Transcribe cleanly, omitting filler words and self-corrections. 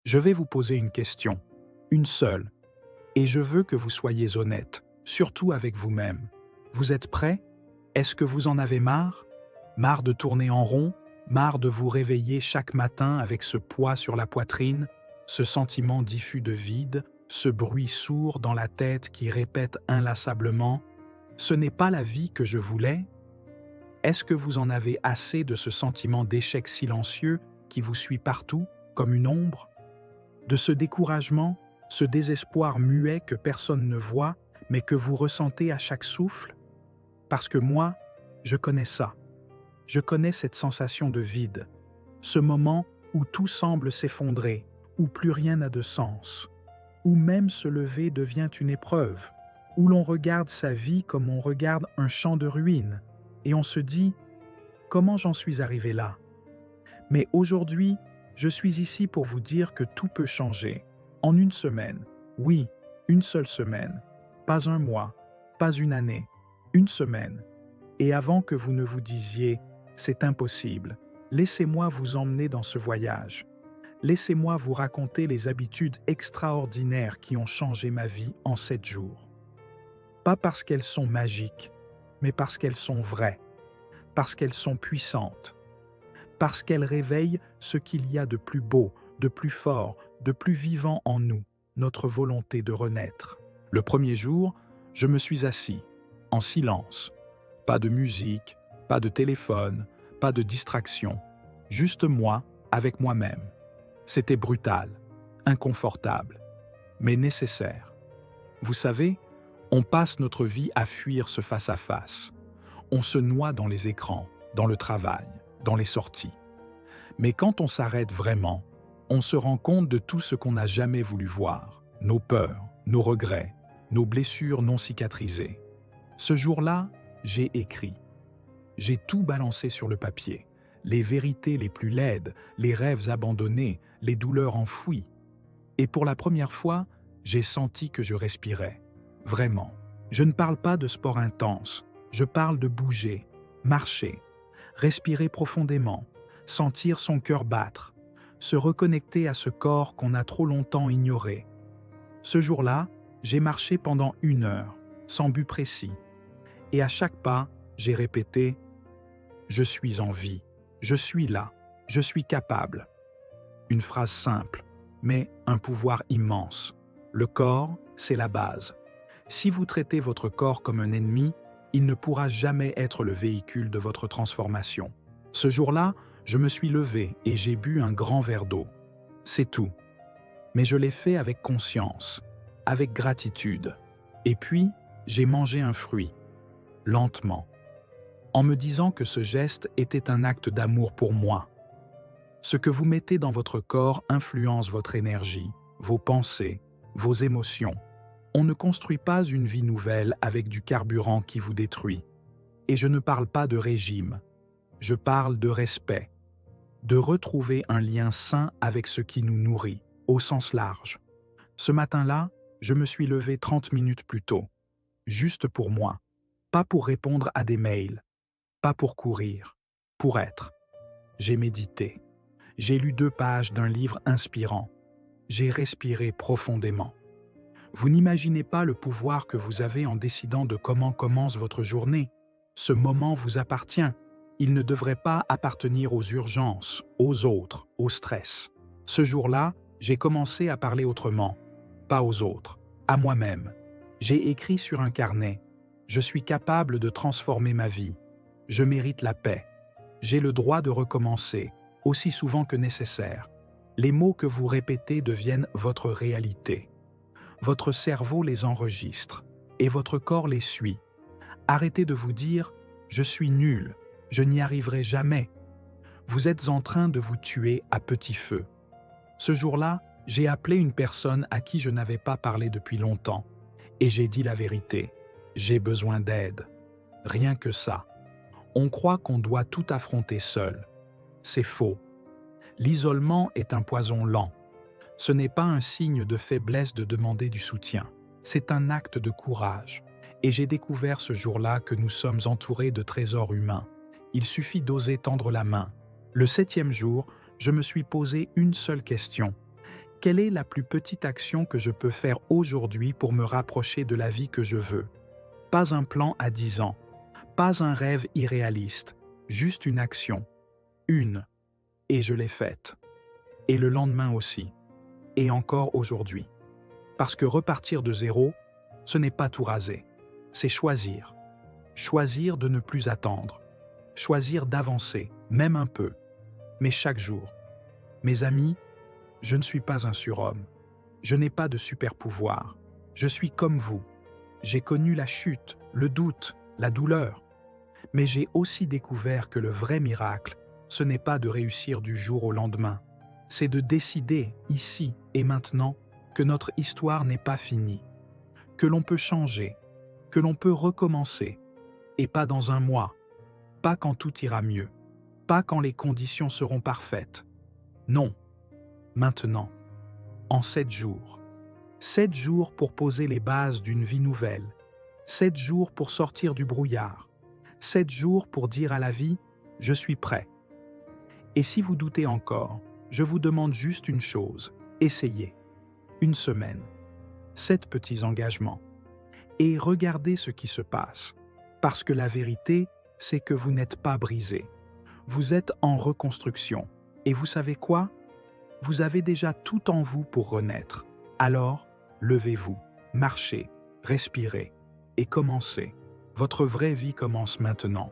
Je vais vous poser une question, une seule, et je veux que vous soyez honnête, surtout avec vous-même. Vous êtes prêt? Est-ce que vous en avez marre? Marre de tourner en rond? Marre de vous réveiller chaque matin avec ce poids sur la poitrine, ce sentiment diffus de vide, ce bruit sourd dans la tête qui répète inlassablement « Ce n'est pas la vie que je voulais ». Est-ce que vous en avez assez de ce sentiment d'échec silencieux qui vous suit partout, comme une ombre? De ce découragement, ce désespoir muet que personne ne voit, mais que vous ressentez à chaque souffle? Parce que moi, je connais ça. Je connais cette sensation de vide, ce moment où tout semble s'effondrer, où plus rien n'a de sens, où même se lever devient une épreuve, où l'on regarde sa vie comme on regarde un champ de ruines, et on se dit « Comment j'en suis arrivé là ?» Mais aujourd'hui, je suis ici pour vous dire que tout peut changer, en une semaine. Oui, une seule semaine, pas un mois, pas une année, une semaine. Et avant que vous ne vous disiez « c'est impossible », laissez-moi vous emmener dans ce voyage. Laissez-moi vous raconter les habitudes extraordinaires qui ont changé ma vie en 7 jours. Pas parce qu'elles sont magiques, mais parce qu'elles sont vraies, parce qu'elles sont puissantes, parce qu'elles réveillent ce qu'il y a de plus beau, de plus fort, de plus vivant en nous, notre volonté de renaître. Le premier jour, je me suis assis, en silence. Pas de musique, pas de téléphone, pas de distraction. Juste moi, avec moi-même. C'était brutal, inconfortable, mais nécessaire. Vous savez, on passe notre vie à fuir ce face-à-face. On se noie dans les écrans, dans le travail, dans les sorties. Mais quand on s'arrête vraiment, on se rend compte de tout ce qu'on n'a jamais voulu voir, nos peurs, nos regrets, nos blessures non cicatrisées. Ce jour-là, j'ai écrit. J'ai tout balancé sur le papier, les vérités les plus laides, les rêves abandonnés, les douleurs enfouies. Et pour la première fois, j'ai senti que je respirais. Vraiment. Je ne parle pas de sport intense, je parle de bouger, marcher, respirer profondément, sentir son cœur battre, se reconnecter à ce corps qu'on a trop longtemps ignoré. Ce jour-là, j'ai marché pendant 1 heure, sans but précis. Et à chaque pas, j'ai répété « Je suis en vie, je suis là, je suis capable ». Une phrase simple, mais un pouvoir immense. Le corps, c'est la base. Si vous traitez votre corps comme un ennemi, il ne pourra jamais être le véhicule de votre transformation. Ce jour-là, je me suis levé et j'ai bu un grand verre d'eau. C'est tout. Mais je l'ai fait avec conscience, avec gratitude. Et puis, j'ai mangé un fruit, lentement, en me disant que ce geste était un acte d'amour pour moi. Ce que vous mettez dans votre corps influence votre énergie, vos pensées, vos émotions. On ne construit pas une vie nouvelle avec du carburant qui vous détruit. Et je ne parle pas de régime, je parle de respect, de retrouver un lien sain avec ce qui nous nourrit, au sens large. Ce matin-là, je me suis levé 30 minutes plus tôt, juste pour moi, pas pour répondre à des mails, pas pour courir, pour être. J'ai médité, j'ai lu 2 pages d'un livre inspirant, j'ai respiré profondément. Vous n'imaginez pas le pouvoir que vous avez en décidant de comment commence votre journée. Ce moment vous appartient. Il ne devrait pas appartenir aux urgences, aux autres, au stress. Ce jour-là, j'ai commencé à parler autrement, pas aux autres, à moi-même. J'ai écrit sur un carnet « Je suis capable de transformer ma vie. Je mérite la paix. J'ai le droit de recommencer, aussi souvent que nécessaire. » Les mots que vous répétez deviennent votre réalité. Votre cerveau les enregistre et votre corps les suit. Arrêtez de vous dire « Je suis nul, je n'y arriverai jamais ». Vous êtes en train de vous tuer à petit feu. Ce jour-là, j'ai appelé une personne à qui je n'avais pas parlé depuis longtemps et j'ai dit la vérité. J'ai besoin d'aide. Rien que ça. On croit qu'on doit tout affronter seul. C'est faux. L'isolement est un poison lent. Ce n'est pas un signe de faiblesse de demander du soutien. C'est un acte de courage. Et j'ai découvert ce jour-là que nous sommes entourés de trésors humains. Il suffit d'oser tendre la main. Le 7e jour, je me suis posé une seule question. Quelle est la plus petite action que je peux faire aujourd'hui pour me rapprocher de la vie que je veux? Pas un plan à 10 ans, pas un rêve irréaliste, juste une action. Une. Et je l'ai faite. Et le lendemain aussi. Et encore aujourd'hui. Parce que repartir de zéro, ce n'est pas tout raser. C'est choisir. Choisir de ne plus attendre. Choisir d'avancer, même un peu. Mais chaque jour. Mes amis, je ne suis pas un surhomme. Je n'ai pas de super pouvoir. Je suis comme vous. J'ai connu la chute, le doute, la douleur. Mais j'ai aussi découvert que le vrai miracle, ce n'est pas de réussir du jour au lendemain. C'est de décider, ici et maintenant, que notre histoire n'est pas finie, que l'on peut changer, que l'on peut recommencer, et pas dans un mois, pas quand tout ira mieux, pas quand les conditions seront parfaites. Non, maintenant, en 7 jours. 7 jours pour poser les bases d'une vie nouvelle, 7 jours pour sortir du brouillard, 7 jours pour dire à la vie « je suis prêt ». Et si vous doutez encore, je vous demande juste une chose, essayez. Une semaine, 7 petits engagements. Et regardez ce qui se passe. Parce que la vérité, c'est que vous n'êtes pas brisé. Vous êtes en reconstruction. Et vous savez quoi? Vous avez déjà tout en vous pour renaître. Alors, levez-vous, marchez, respirez et commencez. Votre vraie vie commence maintenant.